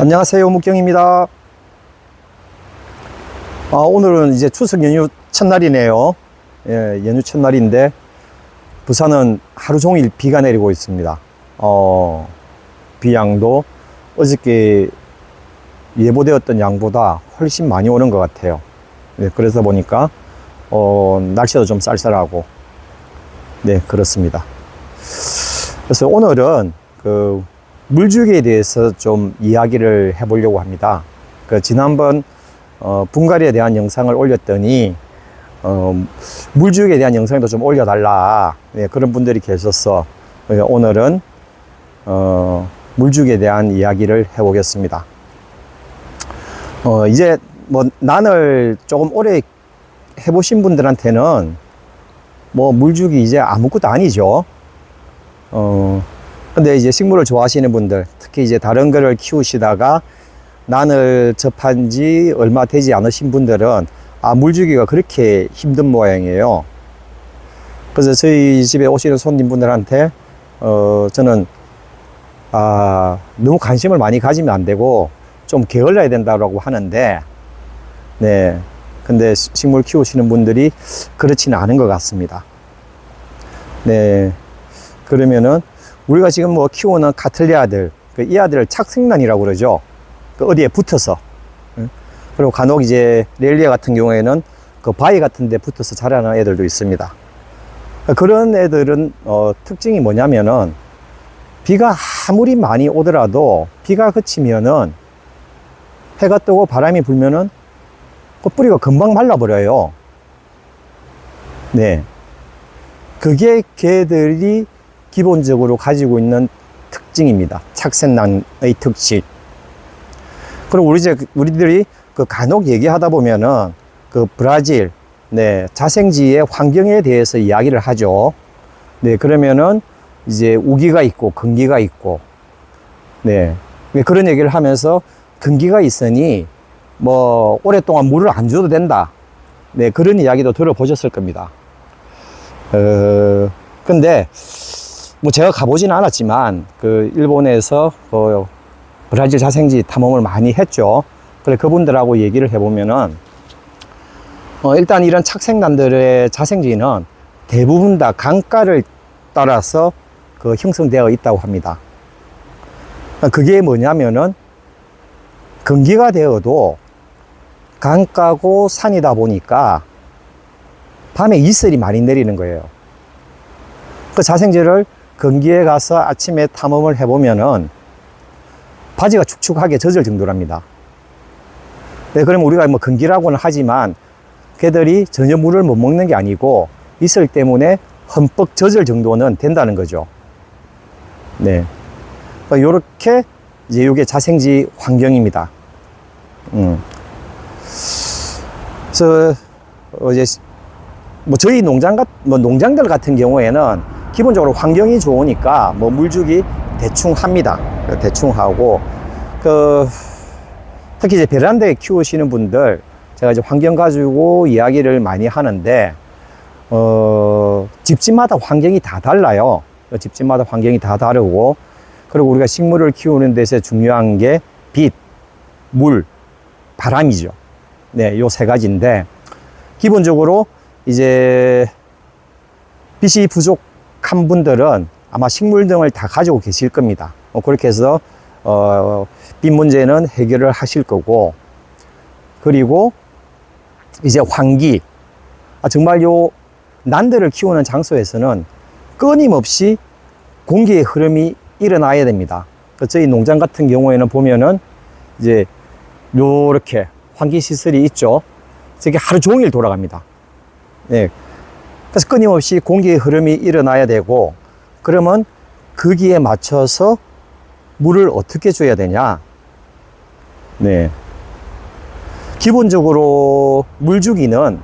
안녕하세요, 묵경입니다. 오늘은 이제 추석 연휴 첫날이네요. 예, 연휴 첫날인데 부산은 하루 종일 비가 내리고 있습니다. 비양도 어저께 예보되었던 양보다 훨씬 많이 오는 것 같아요. 네, 그래서 보니까 날씨도 좀 쌀쌀하고, 네, 그렇습니다. 그래서 오늘은 그 물주기에 대해서 좀 이야기를 해보려고 합니다. 지난번 분갈이에 대한 영상을 올렸더니 물주기에 대한 영상도 좀 올려달라, 네, 그런 분들이 계셔서 오늘은 물주기에 대한 이야기를 해보겠습니다. 이제 뭐 난을 조금 오래 해보신 분들한테는 뭐 물주기 이제 아무것도 아니죠. 근데 이제 식물을 좋아하시는 분들, 특히 이제 다른 거를 키우시다가 난을 접한 지 얼마 되지 않으신 분들은 물주기가 그렇게 힘든 모양이에요. 그래서 저희 집에 오시는 손님분들한테 저는 너무 관심을 많이 가지면 안 되고 좀 게을러야 된다고 하는데, 네, 근데 식물 키우시는 분들이 그렇지는 않은 것 같습니다. 네, 그러면은 우리가 지금 뭐 키우는 카틀리아들, 이 아들을 착생난이라고 그러죠. 어디에 붙어서. 그리고 간혹 이제 렐리아 같은 경우에는 그 바위 같은 데 붙어서 자라는 애들도 있습니다. 그런 애들은 특징이 뭐냐면은 비가 아무리 많이 오더라도 비가 그치면은 해가 뜨고 바람이 불면은 그 뿌리가 금방 말라버려요. 네, 그게 걔들이 기본적으로 가지고 있는 특징입니다. 착생난의 특징. 그리고 우리들이 그 간혹 얘기하다 보면은 그 브라질, 네, 자생지의 환경에 대해서 이야기를 하죠. 네, 그러면은 이제 우기가 있고 건기가 있고, 네, 그런 얘기를 하면서 건기가 있으니 뭐 오랫동안 물을 안 줘도 된다, 네, 그런 이야기도 들어보셨을 겁니다. 근데 뭐 제가 가보지는 않았지만 그 일본에서 브라질 자생지 탐험을 많이 했죠. 그래, 그분들하고 얘기를 해보면은 일단 이런 착생난들의 자생지는 대부분 다 강가를 따라서 형성되어 있다고 합니다. 그게 뭐냐면은 건기가 되어도 강가고 산이다 보니까 밤에 이슬이 많이 내리는 거예요. 그 자생지를 건기에 가서 아침에 탐험을 해보면은 바지가 축축하게 젖을 정도랍니다. 네, 그러면 우리가 뭐 건기라고는 하지만 걔들이 전혀 물을 못 먹는 게 아니고 이슬 때문에 흠뻑 젖을 정도는 된다는 거죠. 네, 요렇게 이제 요게 자생지 환경입니다. 그래서 이제 뭐 저희 농장들 같은 경우에는 기본적으로 환경이 좋으니까 뭐 물주기 대충 합니다. 대충 하고, 특히 이제 베란다에 키우시는 분들, 제가 이제 환경 가지고 이야기를 많이 하는데, 집집마다 환경이 다 달라요. 집집마다 환경이 다 다르고, 그리고 우리가 식물을 키우는 데서 중요한 게 빛, 물, 바람이죠. 네, 요 세 가지인데, 기본적으로 이제 빛이 부족한 분들은 아마 식물 등을 다 가지고 계실 겁니다. 그렇게 해서 빛 문제는 해결을 하실 거고, 그리고 이제 환기, 정말 요 난들을 키우는 장소에서는 끊임없이 공기의 흐름이 일어나야 됩니다. 저희 농장 같은 경우에는 보면은 이제 요렇게 환기 시설이 있죠. 이게 하루 종일 돌아갑니다. 네. 그래서 끊임없이 공기의 흐름이 일어나야 되고, 그러면 거기에 맞춰서 물을 어떻게 줘야 되냐. 네. 기본적으로 물주기는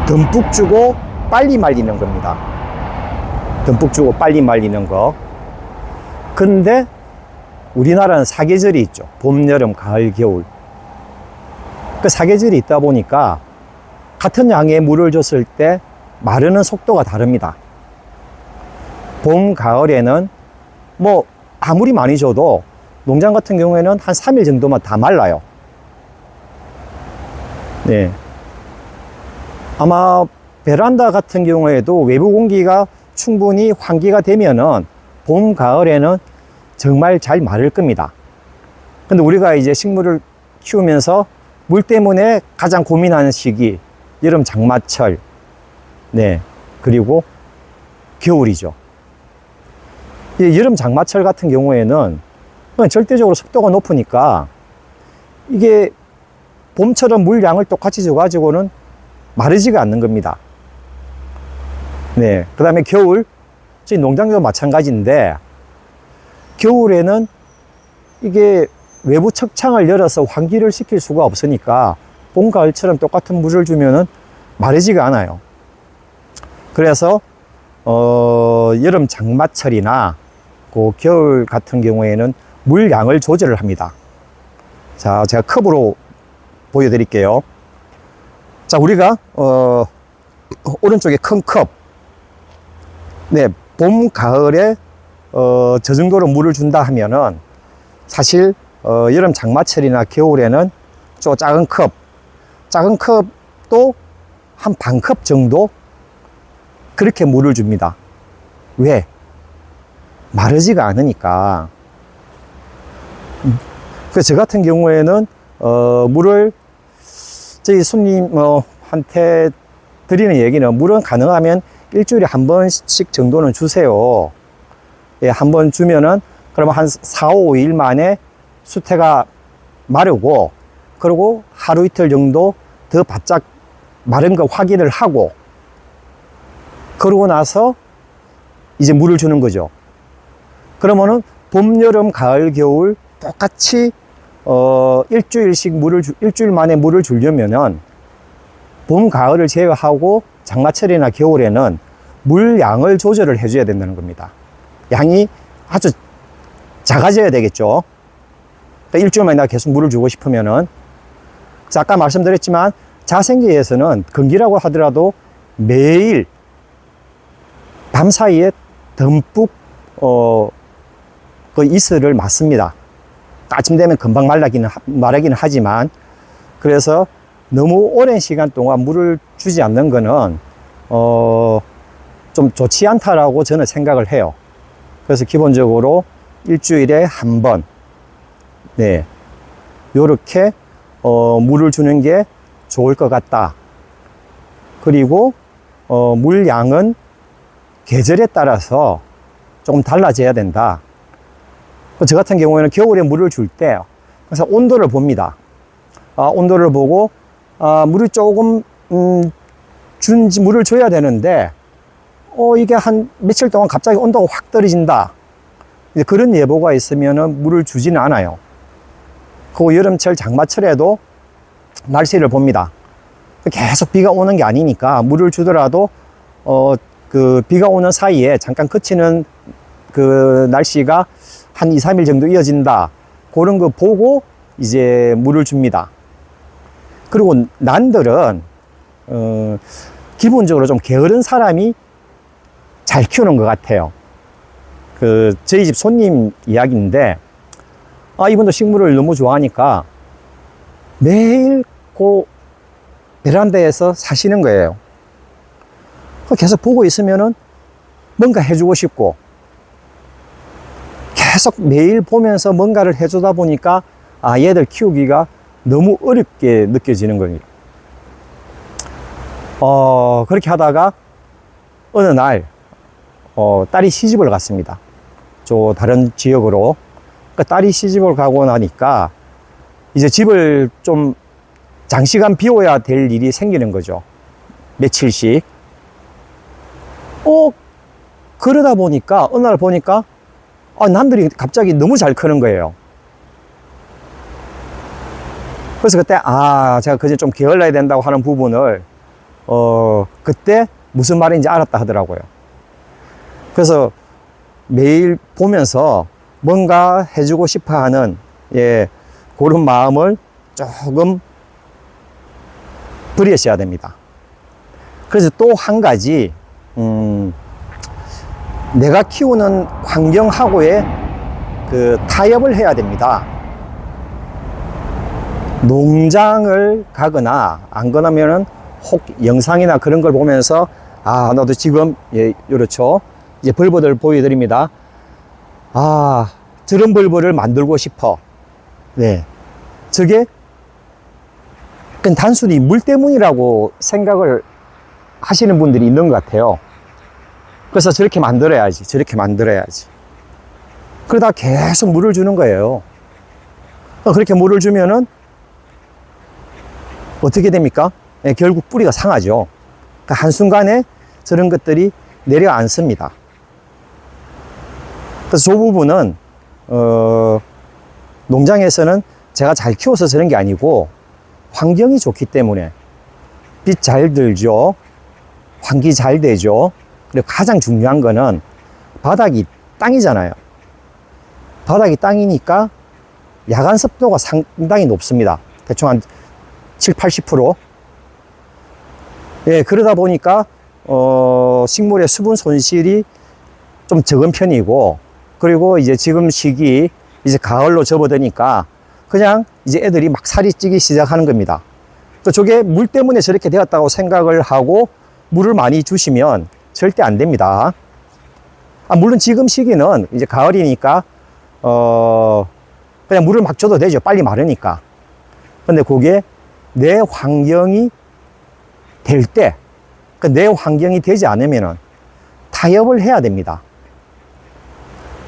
듬뿍 주고 빨리 말리는 겁니다. 듬뿍 주고 빨리 말리는 거. 근데 우리나라는 사계절이 있죠. 봄, 여름, 가을, 겨울. 그 사계절이 있다 보니까 같은 양의 물을 줬을 때 마르는 속도가 다릅니다. 봄, 가을에는 뭐 아무리 많이 줘도 농장 같은 경우에는 한 3일 정도만 다 말라요. 네. 아마 베란다 같은 경우에도 외부 공기가 충분히 환기가 되면은 봄, 가을에는 정말 잘 마를 겁니다. 근데 우리가 이제 식물을 키우면서 물 때문에 가장 고민하는 시기, 여름 장마철, 네, 그리고 겨울이죠. 이 여름 장마철 같은 경우에는 절대적으로 습도가 높으니까 이게 봄처럼 물량을 똑같이 줘가지고는 마르지가 않는 겁니다. 네, 그 다음에 겨울, 저희 농장도 마찬가지인데, 겨울에는 이게 외부 척창을 열어서 환기를 시킬 수가 없으니까 봄, 가을처럼 똑같은 물을 주면은 마르지가 않아요. 그래서 여름 장마철이나 그 겨울 같은 경우에는 물량을 조절을 합니다. 자, 제가 컵으로 보여드릴게요. 자, 우리가 오른쪽에 큰 컵, 네, 봄, 가을에 저 정도로 물을 준다 하면은 사실 여름 장마철이나 겨울에는 저 작은 컵도 한 반 컵 정도 그렇게 물을 줍니다. 왜? 마르지가 않으니까. 그래서 저 같은 경우에는 물을 저희 손님한테 드리는 얘기는, 물은 가능하면 일주일에 한 번씩 정도는 주세요. 예, 한 번 주면은 그러면 한 4, 5일 만에 수태가 마르고, 그리고 하루 이틀 정도 더 바짝 마른 거 확인을 하고, 그러고 나서 이제 물을 주는 거죠. 그러면은 봄, 여름, 가을, 겨울 똑같이 일주일 만에 물을 주려면은 봄, 가을을 제외하고 장마철이나 겨울에는 물량을 조절을 해줘야 된다는 겁니다. 양이 아주 작아져야 되겠죠. 그러니까 일주일 만에 내가 계속 물을 주고 싶으면은, 아까 말씀드렸지만 자생계에서는 건기라고 하더라도 매일 밤 사이에 듬뿍 그 이슬을 맞습니다. 아침 되면 금방 마르기는 하지만, 그래서 너무 오랜 시간 동안 물을 주지 않는 거는 좀 좋지 않다라고 저는 생각을 해요. 그래서 기본적으로 일주일에 한 번, 네, 요렇게 물을 주는 게 좋을 것 같다. 그리고 물량은 계절에 따라서 조금 달라져야 된다. 저 같은 경우에는 겨울에 물을 줄 때 그래서 온도를 봅니다. 온도를 보고 물을 조금 물을 줘야 되는데 이게 한 며칠 동안 갑자기 온도가 확 떨어진다. 그런 예보가 있으면은 물을 주지는 않아요. 그 여름철 장마철에도 날씨를 봅니다. 계속 비가 오는 게 아니니까 물을 주더라도 그 비가 오는 사이에 잠깐 그치는 그 날씨가 한 2, 3일 정도 이어진다. 그런 거 보고 이제 물을 줍니다. 그리고 난들은 기본적으로 좀 게으른 사람이 잘 키우는 것 같아요. 저희 집 손님 이야기인데, 이분도 식물을 너무 좋아하니까 매일 그 베란다에서 사시는 거예요. 계속 보고 있으면은 뭔가 해주고 싶고, 계속 매일 보면서 뭔가를 해주다 보니까 얘들 키우기가 너무 어렵게 느껴지는 겁니다. 그렇게 하다가 어느 날 딸이 시집을 갔습니다. 다른 지역으로. 딸이 시집을 가고 나니까 이제 집을 좀 장시간 비워야 될 일이 생기는 거죠. 며칠씩. 그러다 보니까 어느 날 보니까 난들이 갑자기 너무 잘 크는 거예요. 그래서 그때 제가 그제 좀 게을러야 된다고 하는 부분을 그때 무슨 말인지 알았다 하더라고요. 그래서 매일 보면서 뭔가 해주고 싶어 하는 그런 마음을 조금 버리셔야 됩니다. 그래서 또 한 가지 내가 키우는 환경하고의 그 타협을 해야 됩니다. 농장을 가거나 안 그러면은 혹 영상이나 그런 걸 보면서 아, 나도 지금, 예, 요렇죠. 이제 벌브들 보여드립니다. 아, 저런 벌브를 만들고 싶어. 네. 저게 그냥 단순히 물 때문이라고 생각을 하시는 분들이 있는 것 같아요. 그래서 저렇게 만들어야지, 저렇게 만들어야지. 그러다 계속 물을 주는 거예요. 그렇게 물을 주면은 어떻게 됩니까? 예, 결국 뿌리가 상하죠. 그러니까 한순간에 저런 것들이 내려앉습니다. 그래서 저 부분은, 농장에서는 제가 잘 키워서 저런 게 아니고 환경이 좋기 때문에 빛 잘 들죠. 환기 잘 되죠. 그리고 가장 중요한 거는 바닥이 땅이잖아요. 바닥이 땅이니까 야간 습도가 상당히 높습니다. 대충 한 7, 80%. 예, 그러다 보니까, 식물의 수분 손실이 좀 적은 편이고, 그리고 이제 지금 시기, 이제 가을로 접어드니까, 그냥 이제 애들이 막 살이 찌기 시작하는 겁니다. 또 저게 물 때문에 저렇게 되었다고 생각을 하고, 물을 많이 주시면 절대 안 됩니다. 아, 물론 지금 시기는 이제 가을이니까, 그냥 물을 막 줘도 되죠. 빨리 마르니까. 근데 그게 내 환경이 될 때, 내 환경이 되지 않으면은 타협을 해야 됩니다.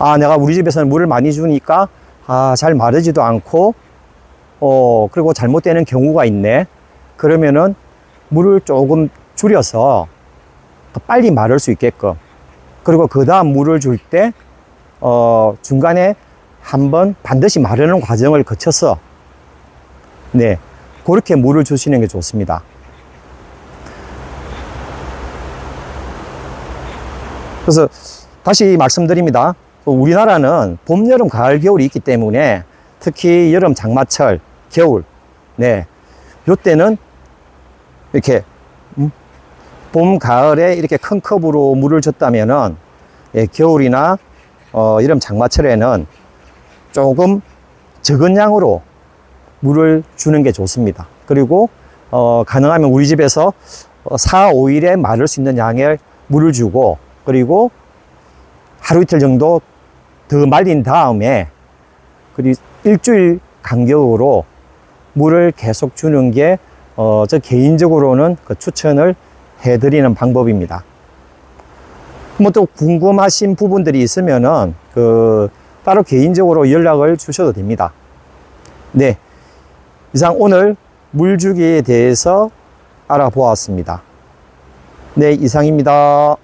아, 내가 우리 집에서는 물을 많이 주니까, 아, 잘 마르지도 않고, 그리고 잘못되는 경우가 있네. 그러면은 물을 조금 줄여서 빨리 마를 수 있게끔. 그리고 그 다음 물을 줄 때, 중간에 한번 반드시 마르는 과정을 거쳐서, 네, 그렇게 물을 주시는 게 좋습니다. 그래서 다시 말씀드립니다. 우리나라는 봄, 여름, 가을, 겨울이 있기 때문에 특히 여름, 장마철, 겨울, 네, 요때는 이렇게 봄, 가을에 이렇게 큰 컵으로 물을 줬다면은, 예, 겨울이나 여름, 장마철에는 조금 적은 양으로 물을 주는 게 좋습니다. 그리고 가능하면 우리 집에서 4, 5일에 마를 수 있는 양의 물을 주고, 그리고 하루 이틀 정도 더 말린 다음에 그리고 일주일 간격으로 물을 계속 주는 게 저 개인적으로는 그 추천을 해드리는 방법입니다. 뭐 또 궁금하신 부분들이 있으면은 따로 개인적으로 연락을 주셔도 됩니다. 네, 이상 오늘 물주기에 대해서 알아보았습니다. 네, 이상입니다.